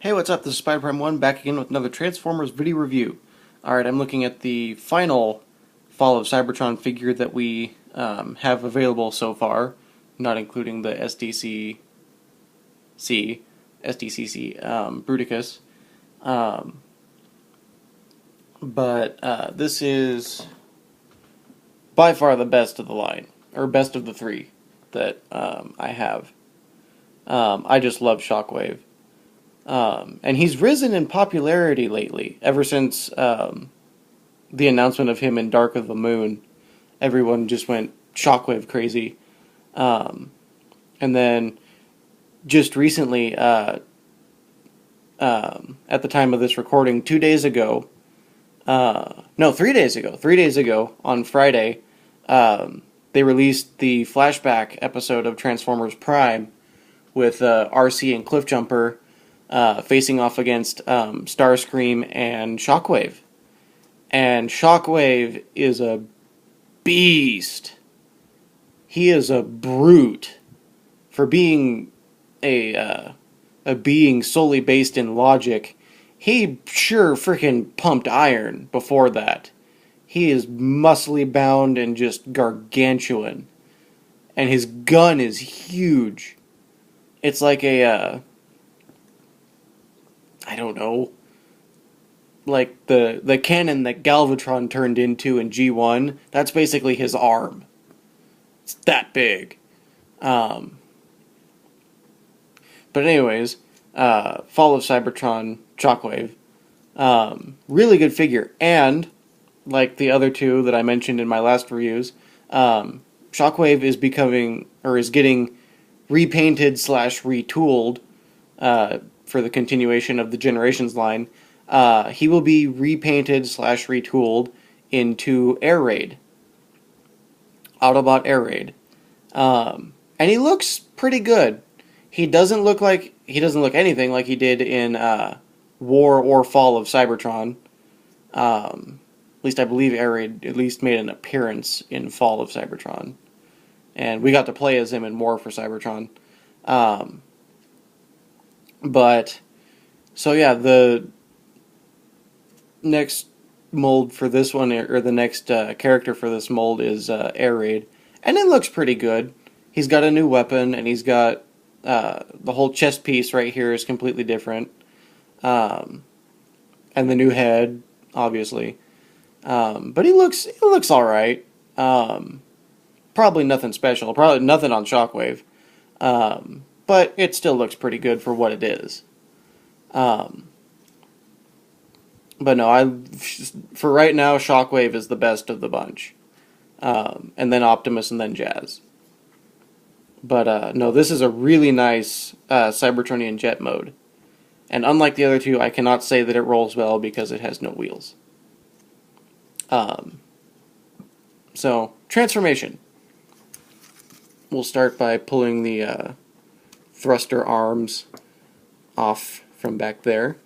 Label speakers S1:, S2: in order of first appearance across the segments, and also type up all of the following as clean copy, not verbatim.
S1: Hey, what's up? This is Spider-Prime1 back again with another Transformers video review. Alright, I'm looking at the final Fall of Cybertron figure that we have available so far, not including the SDCC Bruticus. Um, but this is by far the best of the line, or best of the three that I have. I just love Shockwave. And he's risen in popularity lately, ever since the announcement of him in Dark of the Moon. Everyone just went Shockwave crazy. And then just recently, at the time of this recording, 2 days ago, no, 3 days ago, 3 days ago, on Friday, they released the flashback episode of Transformers Prime with RC and Cliffjumper facing off against Starscream and Shockwave. And Shockwave is a beast. He is a brute for being a being solely based in logic. He sure freaking pumped iron before that. He is muscly bound and just gargantuan. And his gun is huge. It's like a I don't know, like the cannon that Galvatron turned into in G1. That's basically his arm. It's that big. But anyways, Fall of Cybertron Shockwave, really good figure, and like the other two that I mentioned in my last reviews, Shockwave is becoming, or is getting, repainted slash retooled for the continuation of the Generations line. He will be repainted slash retooled into Air Raid, Autobot Air Raid, and he looks pretty good. He doesn't look anything like he did in War or Fall of Cybertron. At least I believe Air Raid at least made an appearance in Fall of Cybertron, and we got to play as him in War for Cybertron. But so yeah, the next mold for this one, or the next character for this mold, is Air Raid, and it looks pretty good. He's got a new weapon, and he's got the whole chest piece right here is completely different, and the new head, obviously. But he looks all right. Probably nothing special. Probably nothing on Shockwave. But it still looks pretty good for what it is. But no, for right now, Shockwave is the best of the bunch. And then Optimus, and then Jazz. But no, this is a really nice Cybertronian jet mode. And unlike the other two, I cannot say that it rolls well because it has no wheels. So, transformation. We'll start by pulling the thruster arms off from back there,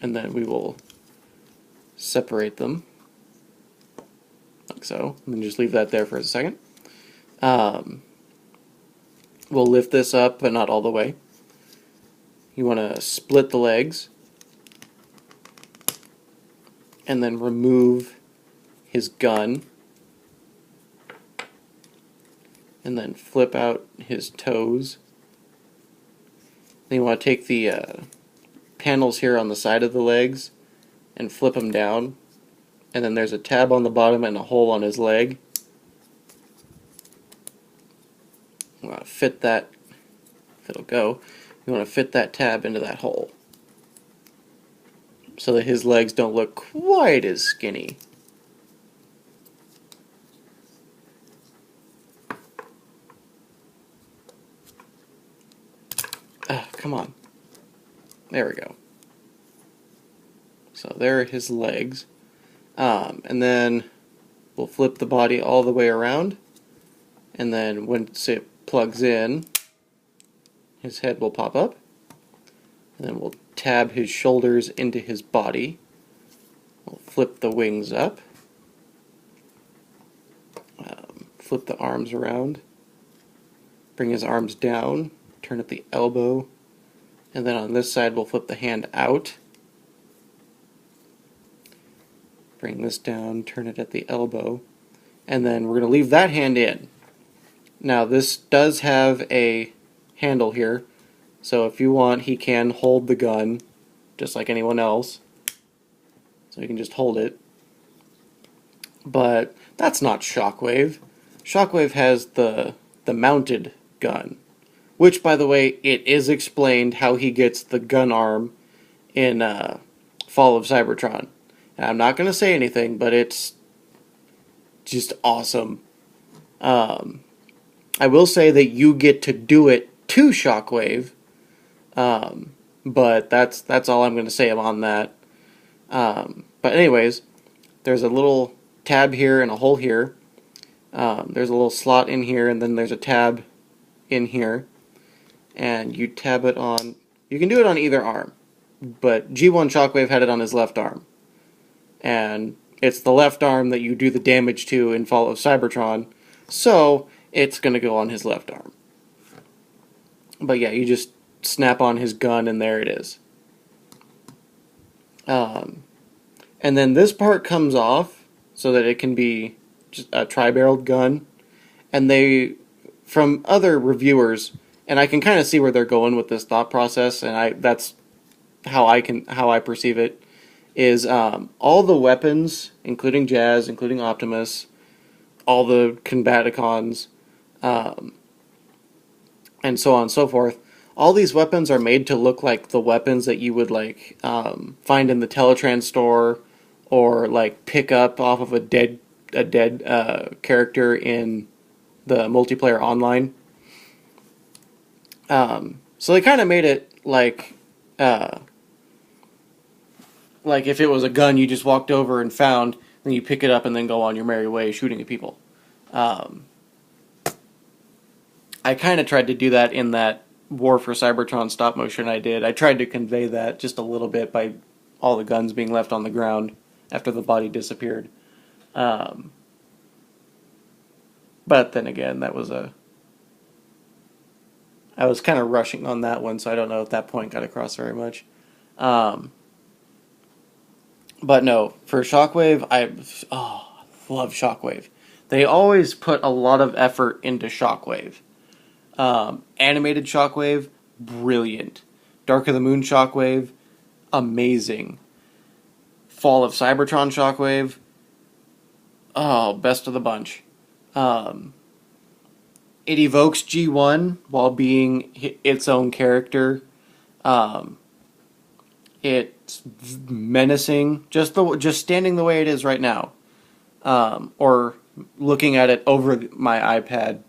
S1: and then we will separate them like so, and then just leave that there for a second. We'll lift this up, but not all the way. You want to split the legs and then remove his gun, and then flip out his toes. Then you want to take the panels here on the side of the legs and flip them down, and then there's a tab on the bottom and a hole on his leg. You want to fit that, if it'll go, you want to fit that tab into that hole so that his legs don't look quite as skinny. Come on. There we go. So there are his legs. And then we'll flip the body all the way around. And then once it plugs in, his head will pop up. And then we'll tab his shoulders into his body. We'll flip the wings up. Flip the arms around. Bring his arms down. Turn at the elbow. And then on this side, we'll flip the hand out. Bring this down, turn it at the elbow. And then we're going to leave that hand in. Now this does have a handle here, so if you want, he can hold the gun just like anyone else. So you can just hold it. But that's not Shockwave. Shockwave has the mounted gun, which, by the way, it is explained how he gets the gun arm in Fall of Cybertron. And I'm not going to say anything, but it's just awesome. I will say that you get to do it to Shockwave, but that's all I'm going to say on that. But anyways, there's a little tab here and a hole here. There's a little slot in here, and then there's a tab in here. And you tab it on... You can do it on either arm, but G1 Shockwave had it on his left arm. And it's the left arm that you do the damage to in Fall of Cybertron, so it's going to go on his left arm. But yeah, you just snap on his gun, and there it is. And then this part comes off so that it can be just a tri-barreled gun. And they, from other reviewers, and I can kind of see where they're going with this thought process, and that's how I perceive it, is all the weapons, including Jazz, including Optimus, all the Combaticons, and so on and so forth. All these weapons are made to look like the weapons that you would like find in the Teletrans store, or like pick up off of a dead character in the multiplayer online. So they kind of made it like if it was a gun you just walked over and found, then you pick it up and then go on your merry way shooting at people. I kind of tried to do that in that War for Cybertron stop motion I did. I tried to convey that just a little bit by all the guns being left on the ground after the body disappeared. But then again, I was kind of rushing on that one, so I don't know if that point got across very much. But no, for Shockwave, I love Shockwave. They always put a lot of effort into Shockwave. Animated Shockwave, brilliant. Dark of the Moon Shockwave, amazing. Fall of Cybertron Shockwave, best of the bunch. It evokes G1 while being its own character. It's menacing, just standing the way it is right now, or looking at it over my iPad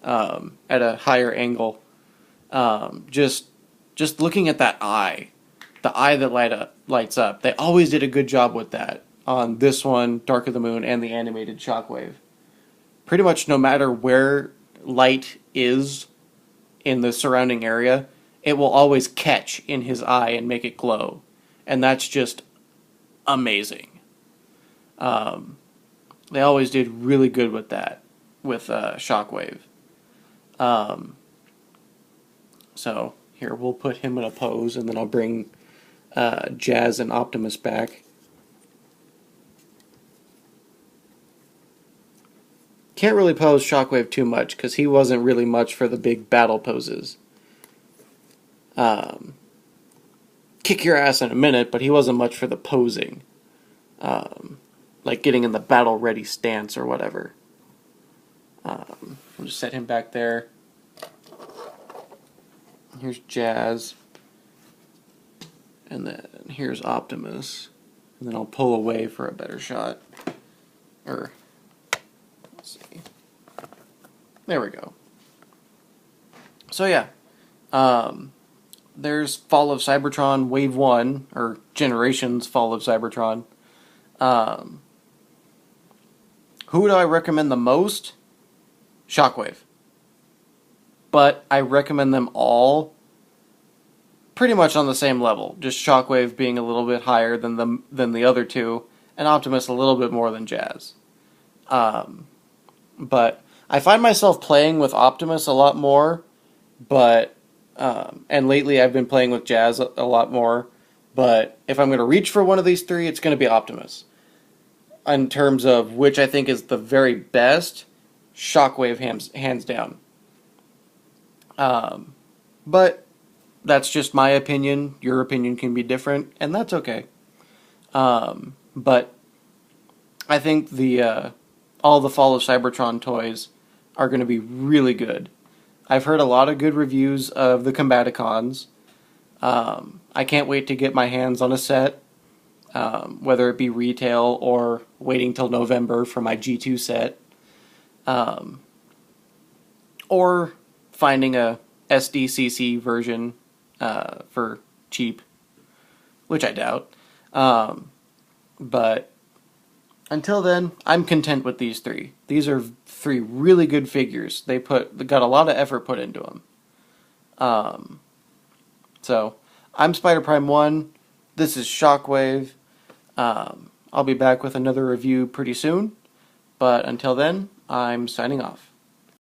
S1: at a higher angle. Just looking at that eye, the eye that lights up. They always did a good job with that on this one, Dark of the Moon, and the animated Shockwave. Pretty much no matter where light is in the surrounding area, it will always catch in his eye and make it glow. And that's just amazing. They always did really good with that, with Shockwave. So, here, we'll put him in a pose, and then I'll bring Jazz and Optimus back. Can't really pose Shockwave too much, because he wasn't really much for the big battle poses. Kick your ass in a minute, but he wasn't much for the posing. Like getting in the battle-ready stance or whatever. We'll just set him back there. Here's Jazz. And then here's Optimus. And then I'll pull away for a better shot. Let's see. There we go. So yeah. There's Fall of Cybertron Wave 1, or Generations Fall of Cybertron. Who do I recommend the most? Shockwave. But I recommend them all pretty much on the same level. Just Shockwave being a little bit higher than the other two, and Optimus a little bit more than Jazz. But I find myself playing with Optimus a lot more, but And lately I've been playing with Jazz a lot more. But if I'm going to reach for one of these three, it's going to be Optimus. In terms of which I think is the very best, Shockwave hands down. But that's just my opinion. Your opinion can be different, and that's okay. But I think all the Fall of Cybertron toys are going to be really good. I've heard a lot of good reviews of the Combaticons. I can't wait to get my hands on a set, whether it be retail or waiting till November for my G2 set, or finding a SDCC version for cheap, which I doubt. But until then, I'm content with these three. These are three really good figures. They got a lot of effort put into them. So, I'm Spider Prime 1. This is Shockwave. I'll be back with another review pretty soon. But until then, I'm signing off.